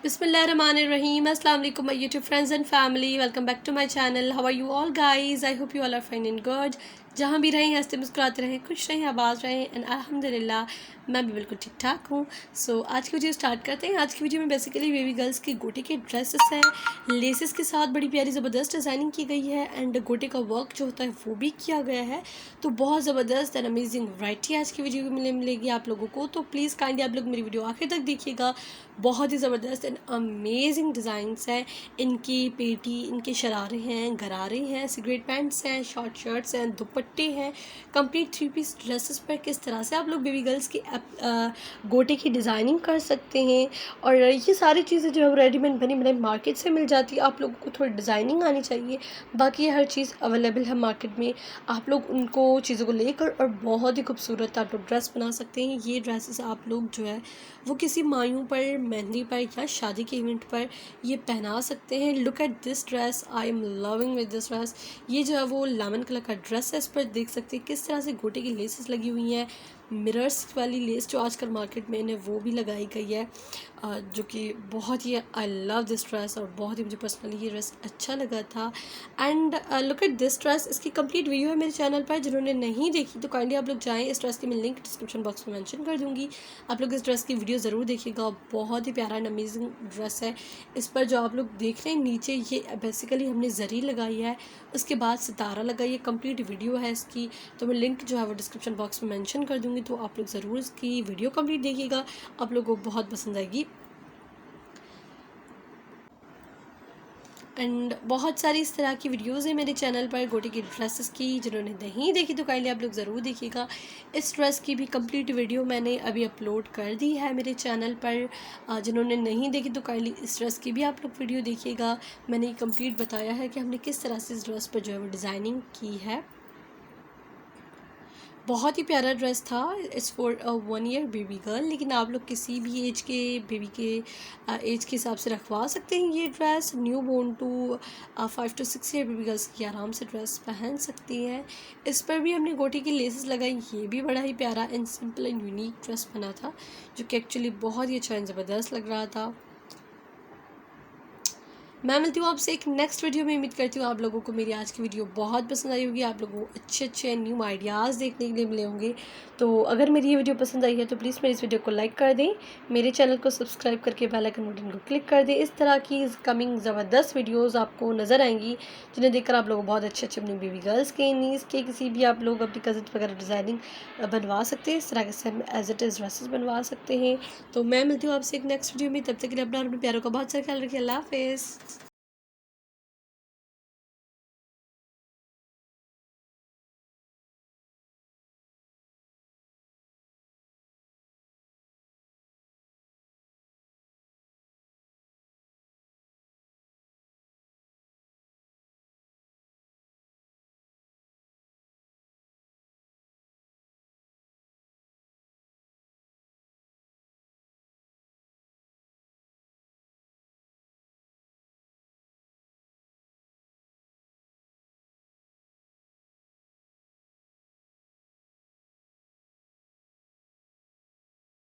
Bismillahirrahmanirrahim. Assalamu alaikum my YouTube friends and family. Welcome back to my channel. How are you all guys? I hope you all are fine and good. जहाँ भी रहें हंसते मुस्कुराते रहें, खुश रहें, आबाद रहें एंड अल्हम्दुलिल्लाह मैं भी बिल्कुल ठीक ठाक हूँ। सो आज की वीडियो स्टार्ट करते हैं। आज की वीडियो में बेसिकली बेबी गर्ल्स की गोटे के ड्रेसेस हैं, लेसेस के साथ बड़ी प्यारी ज़बरदस्त डिज़ाइनिंग की गई है एंड गोटे का वर्क जो होता है वो भी किया गया है। तो बहुत ज़बरदस्त एंड अमेजिंग वैरायटी आज की वीडियो में मिलेगी आप लोगों को। तो प्लीज़ काइंडली आप लोग मेरी वीडियो आखिर तक देखिएगा। बहुत ही ज़बरदस्त एंड अमेजिंग डिज़ाइंस हैं। इनकी पेटी, इनके शरारे हैं, गरारे हैं, सिगरेट पैंट्स हैं, शॉर्ट शर्ट्स हैं, दुपट्टे हैं, कंप्लीट 3 पीस ड्रेसेस पर किस तरह से आप लोग बेबी गर्ल्स की गोटे की डिज़ाइनिंग कर सकते हैं। और ये सारी चीज़ें जो है रेडीमेड बनी बनाई मार्केट से मिल जाती है। आप लोगों को थोड़ी डिज़ाइनिंग आनी चाहिए, बाकी हर चीज़ अवेलेबल है मार्केट में। आप लोग उनको चीज़ों को लेकर और बहुत ही खूबसूरत आप लोग ड्रेस बना सकते हैं। ये ड्रेसेस आप लोग जो है वो किसी मायूं पर, मेहंदी पर या शादी के इवेंट पर ये पहना सकते हैं। Look at this dress, I am loving with this dress. ये जो है वो लेमन कलर का ड्रेस है। इस पर देख सकते हैं किस तरह से गोटे की लेसेस लगी हुई हैं। मिरर्स वाली लेस जो आजकल मार्केट में है वो भी लगाई गई है, जो कि बहुत ही आई लव दिस ड्रेस और बहुत ही मुझे पर्सनली ये ड्रेस अच्छा लगा था। And look at this dress, इसकी कंप्लीट वीडियो है मेरे चैनल पर, जिन्होंने नहीं देखी तो काइंडली आप लोग जाएँ। इस ड्रेस की मैं लिंक डिस्क्रिप्शन बॉक्स में मेंशन कर दूँगी, आप लोग इस ड्रेस की वीडियो ज़रूर देखिएगा। बहुत ही प्यारा एंड अमेजिंग ड्रेस है। इस पर जो आप लोग देख रहे हैं नीचे ये बेसिकली हमने जरी लगाई है, उसके बाद सितारा लगाई है। कंप्लीट वीडियो है इसकी, तो मैं लिंक जो है वो डिस्क्रिप्शन बॉक्स में मेंशन कर दूँगी, तो आप लोग ज़रूर इसकी वीडियो कंप्लीट देखिएगा, आप लोगों को बहुत पसंद आएगी। एंड बहुत सारी इस तरह की वीडियोज़ हैं मेरे चैनल पर गोटे की ड्रेसेस की, जिन्होंने नहीं देखी तो काइंडली आप लोग ज़रूर देखिएगा। इस ड्रेस की भी कंप्लीट वीडियो मैंने अभी अपलोड कर दी है मेरे चैनल पर, जिन्होंने नहीं देखी तो काइंडली इस ड्रेस की भी आप लोग वीडियो देखिएगा। मैंने कंप्लीट बताया है कि हमने किस तरह से इस ड्रेस पर जो है वो डिज़ाइनिंग की है। बहुत ही प्यारा ड्रेस था। It's for 1 year baby girl, लेकिन आप लोग किसी भी एज के बेबी के एज के हिसाब से रखवा सकते हैं। ये dress newborn to 5 to 6 year baby girls की आराम से ड्रेस पहन सकती हैं। इस पर भी हमने गोटी की लेसेस लगाई। ये भी बड़ा ही प्यारा and simple and unique dress बना था, जो कि एक्चुअली बहुत ही अच्छा एंड ज़बरदस्त लग रहा था। मैं मिलती हूँ आपसे एक नेक्स्ट वीडियो में। उम्मीद करती हूँ आप लोगों को मेरी आज की वीडियो बहुत पसंद आई होगी, आप लोगों को अच्छे अच्छे न्यू आइडियाज़ देखने के लिए मिले होंगे। तो अगर मेरी ये वीडियो पसंद आई है तो प्लीज़ मेरी इस वीडियो को लाइक कर दें, मेरे चैनल को सब्सक्राइब करके बेल आइकन बटन को क्लिक कर दें। इस तरह की कमिंग ज़बरदस्त वीडियोज़ आपको नज़र आएंगी, जिन्हें देखकर आप लोग बहुत अच्छे अच्छे अपनी बेबी गर्ल्स के, नीज़ के, किसी भी आप लोग अपनी कज़न वगैरह डिज़ाइनिंग बनवा सकते हैं। इस तरह से हम एज इट इज़ ड्रेसेस बनवा सकते हैं। तो मैं मिलती हूँ आपसे एक नेक्स्ट वीडियो में, तब तक के लिए अपना और अपने प्यारों का बहुत सारा ख्याल रखिए। अल्लाह हाफ़िज़।